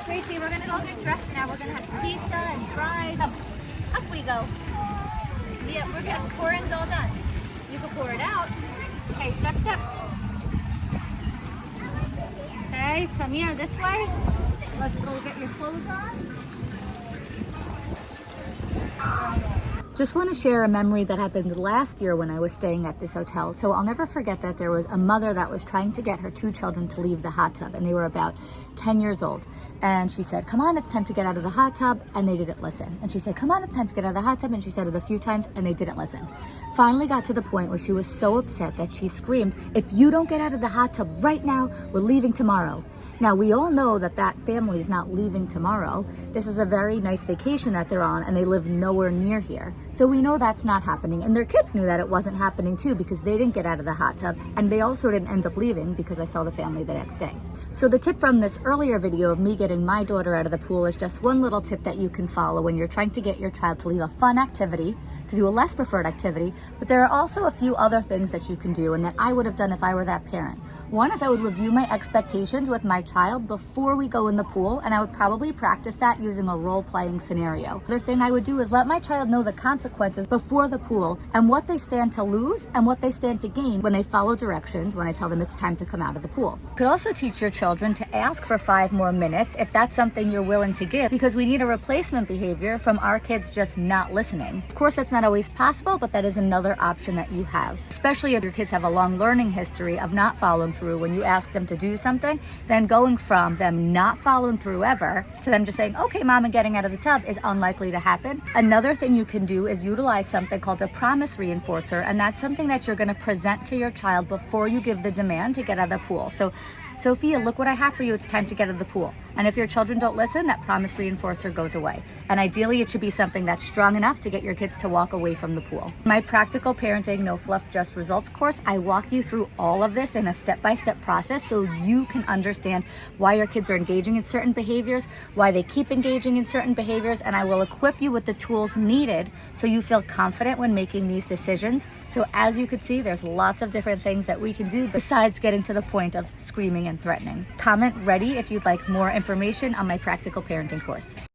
Gracie, we're gonna go get dressed now. We're gonna have pizza and fries. Up we go. Yeah, we're getting pour-ins all done. You can pour it out. Okay, step. Okay, Samir, this way. Let's go get your clothes on. Just want to share a memory that happened last year when I was staying at this hotel. So I'll never forget that there was a mother that was trying to get her 2 children to leave the hot tub, and they were about 10 years old. And she said, come on, it's time to get out of the hot tub, and they didn't listen. And she said, come on, it's time to get out of the hot tub, and she said it a few times, and they didn't listen. Finally got to the point where she was so upset that she screamed, if you don't get out of the hot tub right now, we're leaving tomorrow. Now, we all know that that family is not leaving tomorrow. This is a very nice vacation that they're on, and they live nowhere near here. So we know that's not happening. And their kids knew that it wasn't happening too, because they didn't get out of the hot tub, and they also didn't end up leaving because I saw the family the next day. So the tip from this earlier video of me getting my daughter out of the pool is just one little tip that you can follow when you're trying to get your child to leave a fun activity, to do a less preferred activity. But there are also a few other things that you can do and that I would have done if I were that parent. One is I would review my expectations with my child before we go in the pool, and I would probably practice that using a role-playing scenario. Another thing I would do is let my child know the consequences before the pool and what they stand to lose and what they stand to gain when they follow directions when I tell them it's time to come out of the pool. You could also teach your children to ask for 5 more minutes if that's something you're willing to give, because we need a replacement behavior from our kids just not listening. Of course, that's not always possible, but that is another option that you have, especially if your kids have a long learning history of not following through when you ask them to do something. Then going from them not following through ever to them just saying, okay, mom, and getting out of the tub is unlikely to happen. Another thing you can do is utilize something called a promise reinforcer, and that's something that you're going to present to your child before you give the demand to get out of the pool. So, Sophia, look what I have for you. It's time to get out of the pool. And if your children don't listen, that promise reinforcer goes away. And ideally, it should be something that's strong enough to get your kids to walk away from the pool. My Practical Parenting No Fluff Just Results course, I walk you through all of this in a step-by-step process so you can understand why your kids are engaging in certain behaviors, why they keep engaging in certain behaviors, and I will equip you with the tools needed so you feel confident when making these decisions. So as you can see, there's lots of different things that we can do besides getting to the point of screaming and threatening. Comment ready if you'd like more information on my Practical Parenting course.